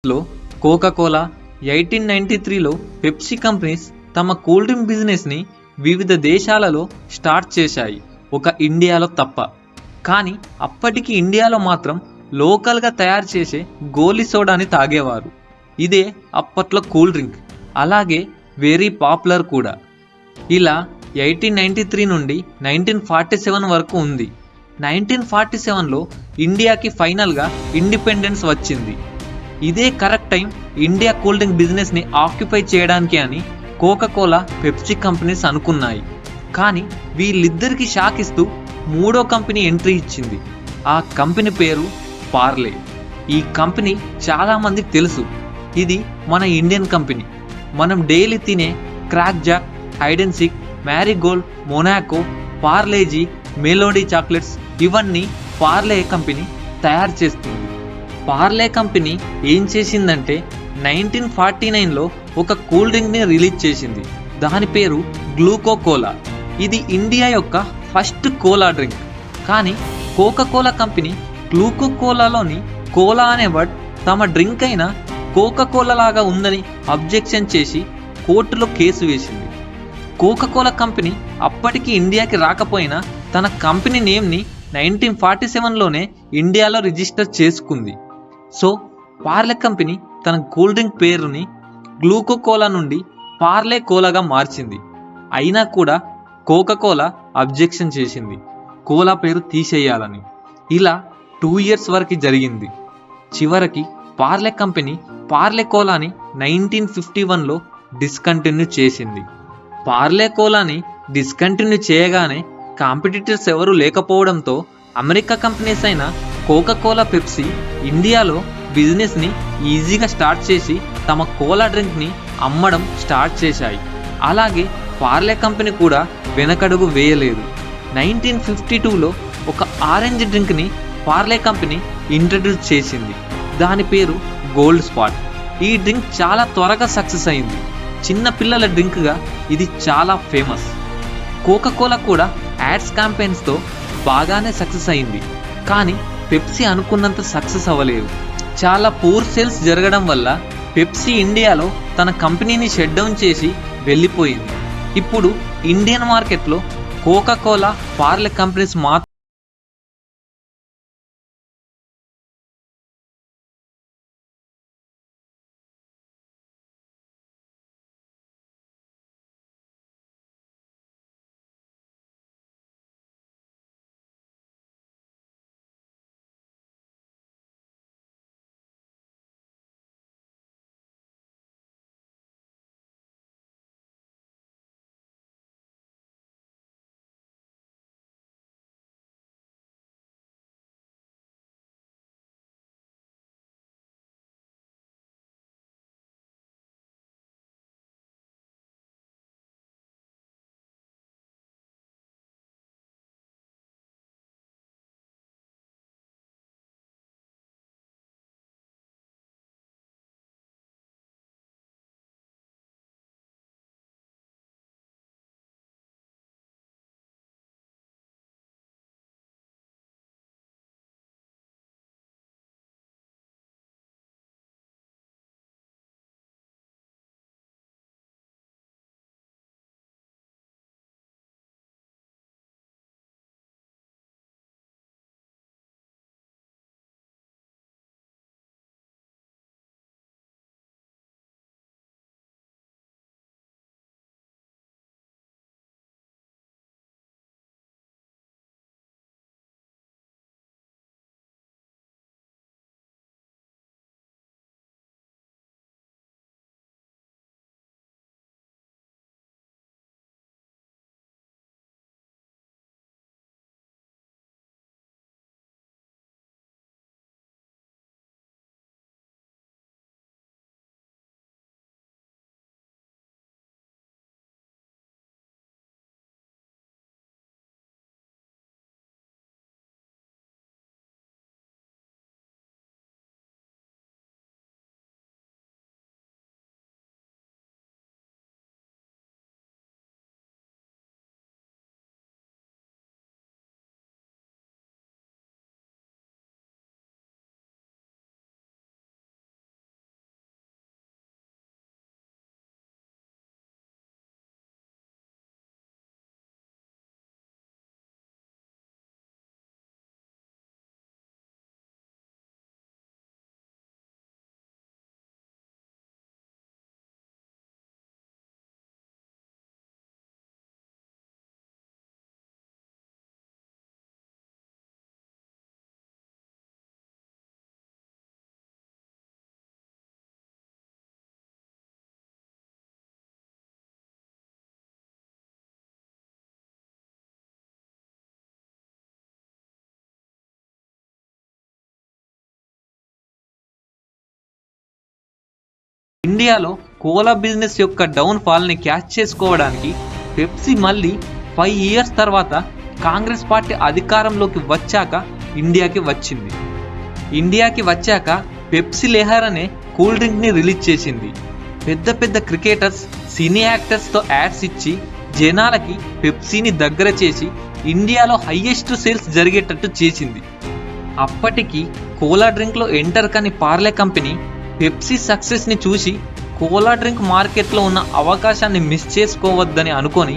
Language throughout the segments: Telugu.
లో కోకా-కోలా, 1893లో పెప్సీ కంపెనీస్ తమ కూల్ డ్రింక్ బిజినెస్ని వివిధ దేశాలలో స్టార్ట్ చేశాయి, ఒక ఇండియాలో తప్ప. కానీ అప్పటికి ఇండియాలో మాత్రం లోకల్గా తయారు చేసే గోలీ సోడాని తాగేవారు. ఇదే అప్పట్లో కూల్ డ్రింక్, అలాగే వెరీ పాపులర్ కూడా. ఇలా 1893 నుండి 1947 వరకు ఉంది. 1947లో ఇండియాకి ఫైనల్గా ఇండిపెండెన్స్ వచ్చింది. ఇదే correct time India cool drink బిజినెస్ని ఆక్యుపై చేయడానికి అని కోకా-కోలా, పెప్సీ కంపెనీస్ అనుకున్నాయి. కానీ వీళ్ళిద్దరికి షాక్ ఇస్తూ మూడో కంపెనీ ఎంట్రీ ఇచ్చింది. ఆ కంపెనీ పేరు పార్లే. ఈ కంపెనీ చాలామందికి తెలుసు. ఇది మన ఇండియన్ కంపెనీ. మనం డైలీ తినే crack Jack, hide and seek, Marie Gold, Monaco, Parle-G, melody chocolates ఇవన్నీ పార్లే కంపెనీ తయారు చేస్తుంది. పార్లే కంపెనీ ఏం చేసిందంటే 1949లో ఒక కూల్ డ్రింక్ని రిలీజ్ చేసింది. దాని పేరు గ్లూకో-కోలా. ఇది ఇండియా యొక్క ఫస్ట్ కోలా డ్రింక్. కానీ కోకా-కోలా కంపెనీ గ్లూకో-కోలాలోని కోలా అనే వర్డ్ తమ డ్రింక్ అయిన కోకా-కోలా లాగా ఉందని అబ్జెక్షన్ చేసి కోర్టులో కేసు వేసింది. కోకా-కోలా కంపెనీ అప్పటికి ఇండియాకి రాకపోయినా తన కంపెనీ నేమ్ని 1947లోనే ఇండియాలో రిజిస్టర్ చేసుకుంది. సో పార్లే కంపెనీ తన కూల్ డ్రింక్ పేరుని గ్లూకో-కోలా నుండి పార్లే కోలాగా మార్చింది. అయినా కూడా కోకా-కోలా అబ్జెక్షన్ చేసింది, కోలా పేరు తీసేయాలని. ఇలా 2 years వరకు జరిగింది. చివరికి పార్లే కంపెనీ పార్లే కోలాని 1951లో డిస్కంటిన్యూ చేసింది. పార్లే కోలాని డిస్కంటిన్యూ చేయగానే కాంపిటీటర్స్ ఎవరూ లేకపోవడంతో అమెరికా కంపెనీస్ అయిన కోకా-కోలా, పెప్సీ ఇండియాలో బిజినెస్ని ఈజీగా స్టార్ట్ చేసి తమ కోలా డ్రింక్ని అమ్మడం స్టార్ట్ చేశాయి. అలాగే పార్లే కంపెనీ కూడా వెనకడుగు వేయలేదు. 1952లో ఒక ఆరెంజ్ డ్రింక్ని పార్లే కంపెనీ ఇంట్రడ్యూస్ చేసింది. దాని పేరు గోల్డ్ స్పాట్. ఈ డ్రింక్ చాలా త్వరగా సక్సెస్ అయింది. చిన్న పిల్లల డ్రింక్గా ఇది చాలా ఫేమస్. కోకా-కోలా కూడా యాడ్స్ క్యాంపెయిన్స్తో బాగానే సక్సెస్ అయింది. కానీ పెప్సీ అనుకున్నంత సక్సెస్ అవ్వలేదు. చాలా పూర్ సేల్స్ జరగడం వల్ల పెప్సీ ఇండియాలో తన కంపెనీని షట్ డౌన్ చేసి వెళ్ళిపోయింది. ఇప్పుడు ఇండియన్ మార్కెట్లో కోకా-కోలా, పార్లే కంపెనీస్ మాత్రం ఇండియాలో కోలా బిజినెస్ యొక్క డౌన్ ఫాల్ని క్యాచ్ చేసుకోవడానికి పెప్సీ మళ్ళీ 5 ఇయర్స్ తర్వాత కాంగ్రెస్ పార్టీ అధికారంలోకి వచ్చాక ఇండియాకి వచ్చింది. ఇండియాకి వచ్చాక పెప్సీ లెహర్ అనే కూల్ డ్రింక్ని రిలీజ్ చేసింది. పెద్ద పెద్ద క్రికెటర్స్, సినీ యాక్టర్స్తో యాడ్స్ ఇచ్చి జనాలకి పెప్సీని దగ్గర చేసి ఇండియాలో హైయెస్ట్ సేల్స్ జరిగేటట్టు చేసింది. అప్పటికి కోలా డ్రింక్లో ఎంటర్ కాని పార్లే కంపెనీ పెప్సీ సక్సెస్ని చూసి కోలా డ్రింక్ మార్కెట్లో ఉన్న అవకాశాన్ని మిస్ చేసుకోవద్దని అనుకొని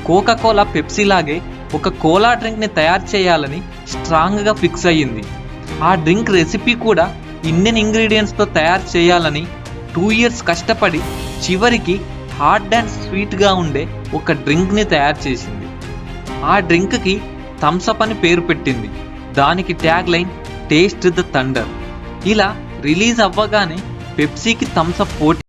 కోకా కోలా పెప్సీ లాగే ఒక కోలా డ్రింక్ని తయారు చేయాలని స్ట్రాంగ్గా ఫిక్స్ అయ్యింది. ఆ డ్రింక్ రెసిపీ కూడా ఇండియన్ ఇంగ్రీడియంట్స్తో తయారు చేయాలని 2 ఇయర్స్ కష్టపడి చివరికి హాట్ అండ్ స్వీట్గా ఉండే ఒక డ్రింక్ని తయారు చేసింది. ఆ డ్రింక్కి థమ్సప్ అని పేరు పెట్టింది. దానికి tag line taste the thunder. ఇలా రిలీజ్ అవ్వగానే పెప్సీకి థమ్సప్ పోటీ